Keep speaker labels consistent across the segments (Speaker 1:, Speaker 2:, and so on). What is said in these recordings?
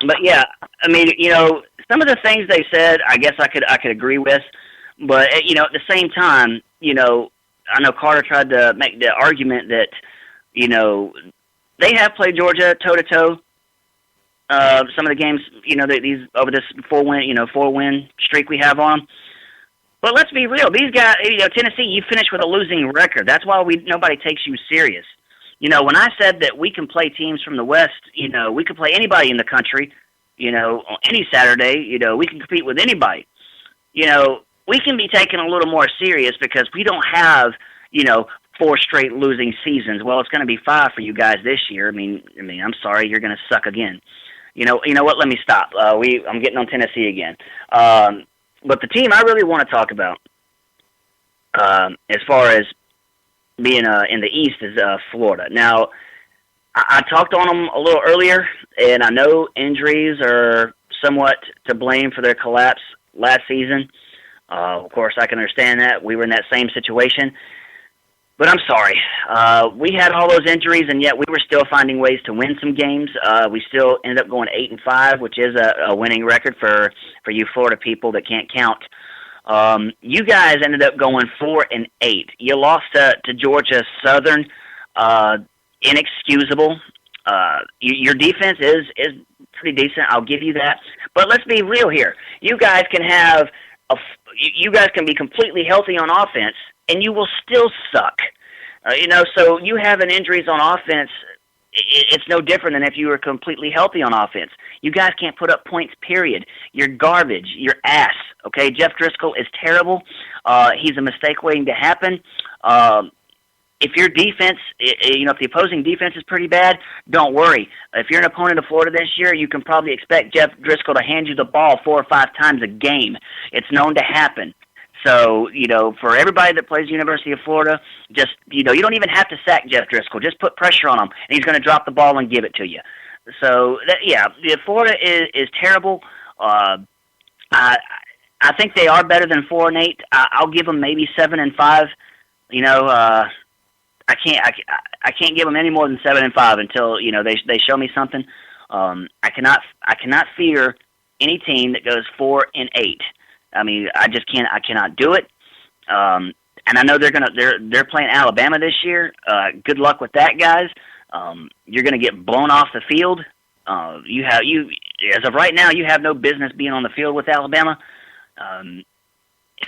Speaker 1: But yeah, I mean, some of the things they said, I guess I could agree with, but at the same time, I know Carter tried to make the argument that they have played Georgia toe to toe. Some of the games, these over this 4-win streak we have on them. But let's be real. These guys, Tennessee, you finished with a losing record. That's why nobody takes you serious. When I said that we can play teams from the West, we can play anybody in the country, on any Saturday, we can compete with anybody. We can be taken a little more serious because we don't have, 4 straight losing seasons. Well, it's going to be 5 for you guys this year. I mean, I'm sorry, you're going to suck again. You know what? Let me stop. I'm getting on Tennessee again. But the team I really want to talk about, as far as being in the East, is Florida. Now, I talked on them a little earlier, and I know injuries are somewhat to blame for their collapse last season. Of course, I can understand that. We were in that same situation. But I'm sorry. We had all those injuries, and yet we were still finding ways to win some games. We still ended up going 8-5, which is a winning record for you Florida people that can't count. You guys ended up going 4-8. You lost to Georgia Southern, inexcusable. Your defense is pretty decent. I'll give you that. But let's be real here. You guys can be completely healthy on offense, and you will still suck. So you having injuries on offense, it's no different than if you were completely healthy on offense. You guys can't put up points, period. You're garbage. You're ass, okay? Jeff Driscoll is terrible. He's a mistake waiting to happen. If your defense, if the opposing defense is pretty bad, don't worry. If you're an opponent of Florida this year, you can probably expect Jeff Driscoll to hand you the ball 4 or 5 times a game. It's known to happen. So, for everybody that plays University of Florida, just, you don't even have to sack Jeff Driscoll. Just put pressure on him, and he's going to drop the ball and give it to you. So, Florida is terrible. I think they are better than 4-8. I'll give them maybe 7-5. I can't give them any more than 7-5 until they show me something. I cannot fear any team that goes 4-8. I mean, I just can't. I cannot do it. And I know they're playing Alabama this year. Good luck with that, guys. You're gonna get blown off the field. As of right now, you have no business being on the field with Alabama. And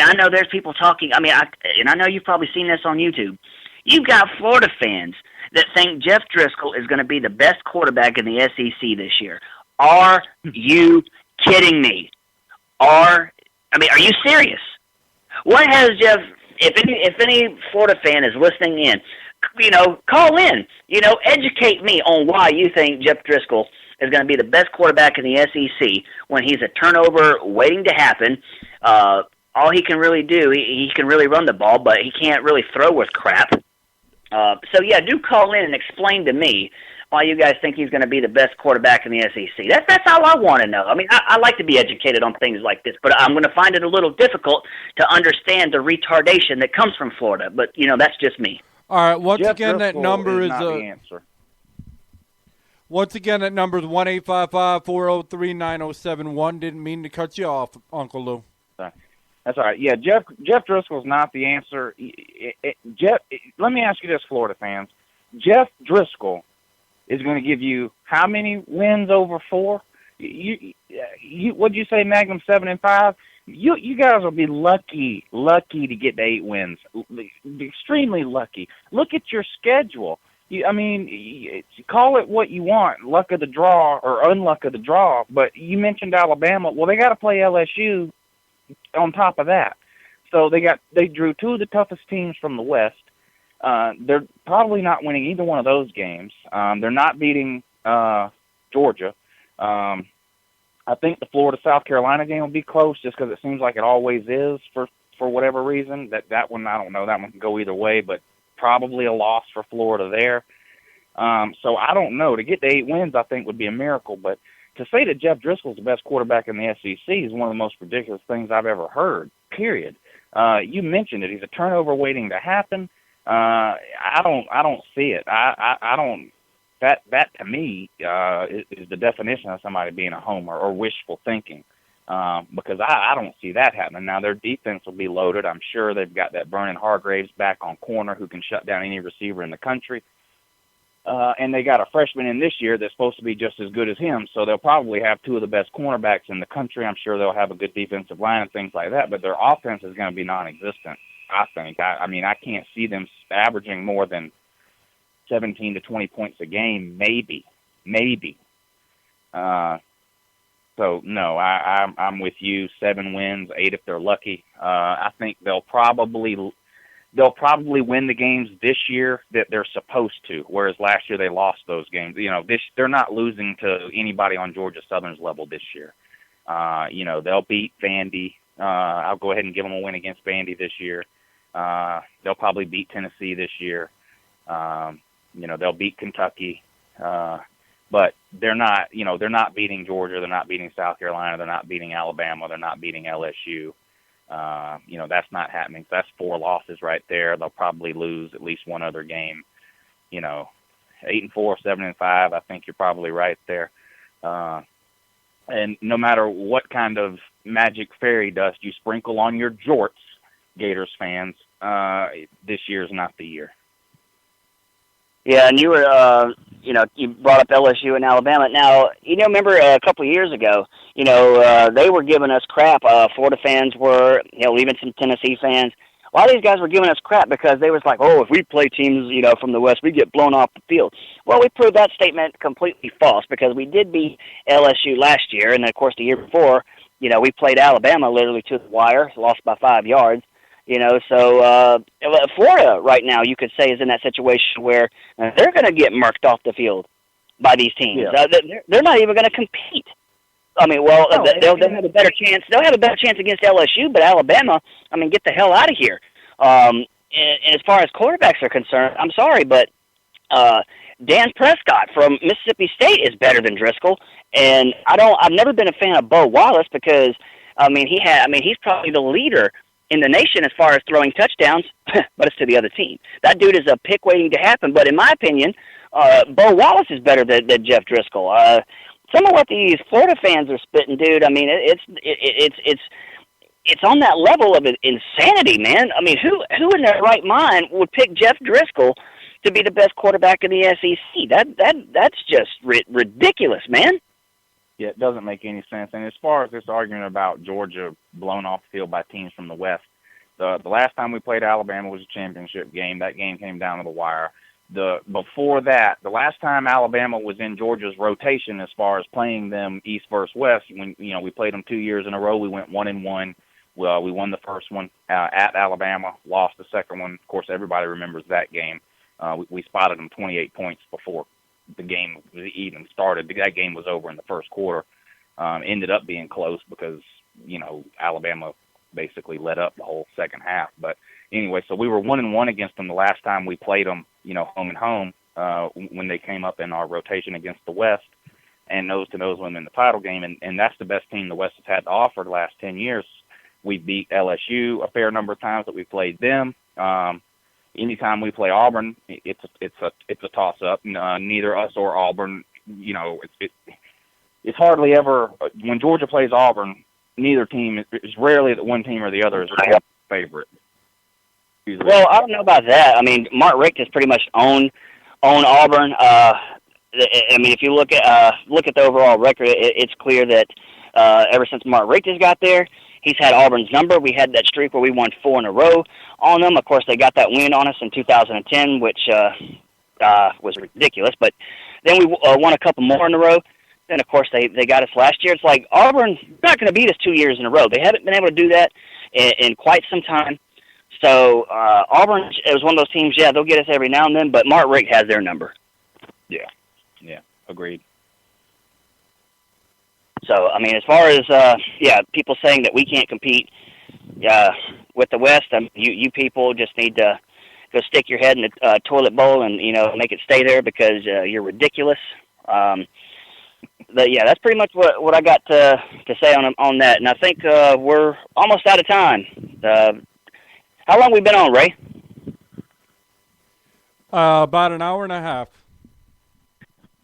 Speaker 1: I know there's people talking. I mean, I know you've probably seen this on YouTube. You've got Florida fans that think Jeff Driscoll is going to be the best quarterback in the SEC this year. Are you kidding me? Are you serious? What has Jeff? If any Florida fan is listening in, call in. Educate me on why you think Jeff Driscoll is going to be the best quarterback in the SEC when he's a turnover waiting to happen. All he can really do, he can really run the ball, but he can't really throw worth crap. Do call in and explain to me why you guys think he's going to be the best quarterback in the SEC. That's all I want to know. I mean, I like to be educated on things like this, but I'm going to find it a little difficult to understand the retardation that comes from Florida. But, that's just me.
Speaker 2: All right, once
Speaker 3: Jeff
Speaker 2: again,
Speaker 3: Driscoll
Speaker 2: that number is
Speaker 3: not the answer.
Speaker 2: Once again, that number is 1-855-403-9071. Didn't mean to cut you off, Uncle Lou.
Speaker 3: That's all right. Yeah, Jeff Driscoll's not the answer. Let me ask you this, Florida fans. Jeff Driscoll is going to give you how many wins over 4? What'd you say, Magnum 7-5? You guys will be lucky to get to 8 wins. Extremely lucky. Look at your schedule. Call it what you want, luck of the draw or unluck of the draw. But you mentioned Alabama. Well, they got to play LSU on top of that. So they drew 2 of the toughest teams from the West. They're probably not winning either one of those games. They're not beating Georgia. I think the Florida-South Carolina game will be close just because it seems like it always is for whatever reason. That one, I don't know. That one can go either way, but probably a loss for Florida there. So I don't know. To get to 8 wins, I think, would be a miracle. But to say that Jeff Driscoll's the best quarterback in the SEC is one of the most ridiculous things I've ever heard, period. You mentioned it. He's a turnover waiting to happen. I don't see it. that to me is the definition of somebody being a homer or wishful thinking. Because I don't see that happening. Now, their defense will be loaded. I'm sure they've got that Vernon Hargraves back on corner who can shut down any receiver in the country. And they got a freshman in this year that's supposed to be just as good as him, so they'll probably have two of the best cornerbacks in the country. I'm sure they'll have a good defensive line and things like that, but their offense is going to be non-existent, I think. I mean, I can't see them averaging more than 17 to 20 points a game, maybe. So, no, I'm with you. 7 wins, 8 if they're lucky. I think they'll probably win the games this year that they're supposed to, whereas last year they lost those games. You know, they're not losing to anybody on Georgia Southern's level this year. You know, they'll beat Vandy. I'll go ahead and give them a win against Vandy this year. They'll probably beat Tennessee this year. You know, they'll beat Kentucky. But they're not beating Georgia. They're not beating South Carolina. They're not beating Alabama. They're not beating LSU. You know, that's not happening. So that's 4 losses right there. They'll probably lose at least one other game. You know, 8-4, 7-5. I think you're probably right there. And no matter what kind of magic fairy dust you sprinkle on your jorts, Gators fans, this year's not the year.
Speaker 1: Yeah, and you were, you brought up LSU and Alabama. Now, remember a couple of years ago, they were giving us crap. Florida fans were, even some Tennessee fans. A lot of these guys were giving us crap because they was like, oh, if we play teams, from the West, we get blown off the field. Well, we proved that statement completely false because we did beat LSU last year, and, of course, the year before, we played Alabama literally to the wire, lost by 5 yards. So Florida right now, you could say, is in that situation where they're going to get murked off the field by these teams.
Speaker 3: Yeah.
Speaker 1: They're not even going to compete. I mean, well, they'll have a better chance. They'll have a better chance against LSU, but Alabama, get the hell out of here. And as far as quarterbacks are concerned, I'm sorry, but Dan Prescott from Mississippi State is better than Driscoll. And I've never been a fan of Bo Wallace because he's probably the leader in the nation as far as throwing touchdowns, but it's to the other team. That dude is a pick waiting to happen. But in my opinion, Bo Wallace is better than Jeff Driscoll. Some of what these Florida fans are spitting, dude. It's on that level of insanity, man. Who in their right mind would pick Jeff Driscoll to be the best quarterback in the SEC? That's just ridiculous, man.
Speaker 3: Yeah, it doesn't make any sense. And as far as this argument about Georgia blown off the field by teams from the West, the last time we played Alabama was a championship game. That game came down to the wire. Before that, the last time Alabama was in Georgia's rotation as far as playing them East versus West, when we played them 2 years in a row, we went 1-1. Well, we won the first one at Alabama, lost the second one. Of course, everybody remembers that game. We spotted them 28 points before the game even started. That game was over in the first quarter. Ended up being close because, Alabama basically let up the whole second half. But anyway, so we were 1-1 against them the last time we played them, home and home, when they came up in our rotation against the West and nose-to-nose with them in the title game. And that's the best team the West has had to offer the last 10 years. We beat LSU a fair number of times that we played them. Anytime we play Auburn, it's a toss-up. Neither us or Auburn, it's hardly ever when Georgia plays Auburn. Neither team is rarely that one team or the other is a favorite. Usually.
Speaker 1: Well, I don't know about that. Mark Richt has pretty much owned Auburn. If you look at the overall record, it's clear that ever since Mark Richt has got there, he's had Auburn's number. We had that streak where we won 4 in a row on them. Of course, they got that win on us in 2010, which was ridiculous. But then we won a couple more in a row. Then, of course, they got us last year. It's like Auburn's not going to beat us 2 years in a row. They haven't been able to do that in quite some time. So Auburn is one of those teams, they'll get us every now and then, but Mark Richt has their number.
Speaker 3: Yeah, agreed.
Speaker 1: So, as far as, people saying that we can't compete with the West, you people just need to go stick your head in the toilet bowl and, make it stay there because you're ridiculous. But, that's pretty much what I got to say on that. And I think we're almost out of time. How long we been on, Ray?
Speaker 2: About an hour and a half.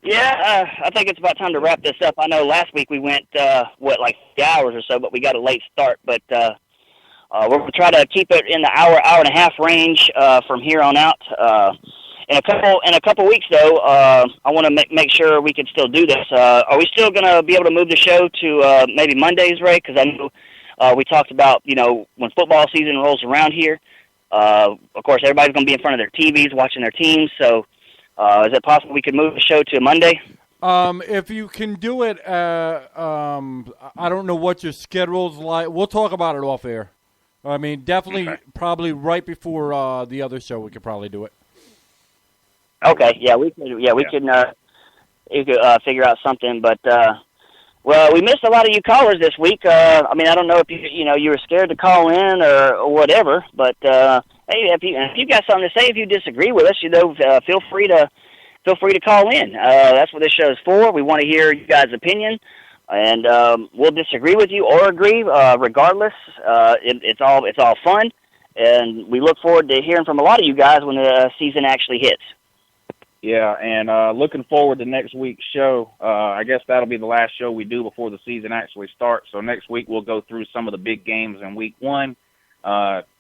Speaker 1: Yeah, I think it's about time to wrap this up. I know last week we went, like 3 hours or so, but we got a late start. But we're going to try to keep it in the hour and a half range from here on out. In a couple weeks, though, I want to make sure we can still do this. Are we still going to be able to move the show to maybe Mondays, Ray? Because I know we talked about, when football season rolls around here, of course, everybody's going to be in front of their TVs watching their teams, so... is it possible we could move the show to Monday?
Speaker 2: If you can do it, I don't know what your schedule's like. We'll talk about it off air. I mean, definitely, probably right before the other show, we could probably do it.
Speaker 1: Okay, yeah, we can. Yeah, we can. You could figure out something, but well, we missed a lot of you callers this week. I mean, I don't know if you were scared to call in or whatever, but. Hey, if you got something to say, if you disagree with us, feel free to call in. That's what this show is for. We want to hear you guys' opinion, and we'll disagree with you or agree. Regardless, it's all fun, and we look forward to hearing from a lot of you guys when the season actually hits.
Speaker 3: Yeah, and looking forward to next week's show. I guess that'll be the last show we do before the season actually starts. So next week we'll go through some of the big games in week 1.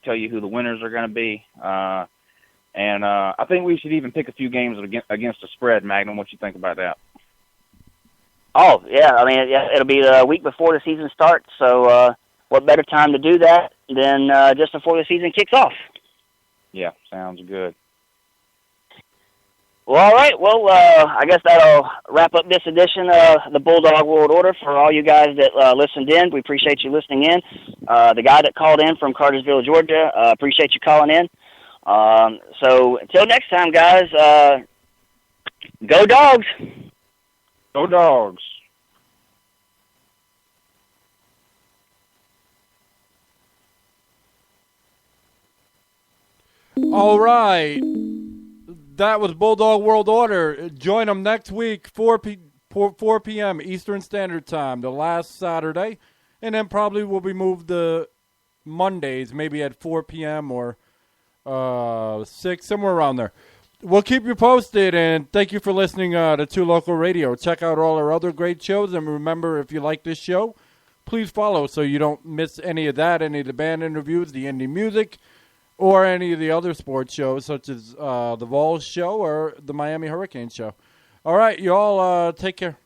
Speaker 3: Tell you who the winners are going to be. And I think we should even pick a few games against the spread, Magnum. What you think about that?
Speaker 1: Oh, yeah. I mean, it'll be the week before the season starts, so what better time to do that than just before the season kicks off? Yeah,
Speaker 3: sounds good.
Speaker 1: Well, all right. Well, I guess that'll wrap up this edition of the Bulldog World Order. For all you guys that listened in, we appreciate you listening in. The guy that called in from Cartersville, Georgia, appreciate you calling in. So until next time, guys, go Dogs!
Speaker 3: Go Dogs!
Speaker 2: All right. That was Bulldog World Order. Join them next week, 4 p.m. Eastern Standard Time, the last Saturday. And then probably will be moved to Mondays, maybe at 4 p.m. or 6, somewhere around there. We'll keep you posted, and thank you for listening to 2 Local Radio. Check out all our other great shows, and remember, if you like this show, please follow so you don't miss any of that, any of the band interviews, the indie music, or any of the other sports shows, such as the Vols show or the Miami Hurricanes show. All right, you all take care.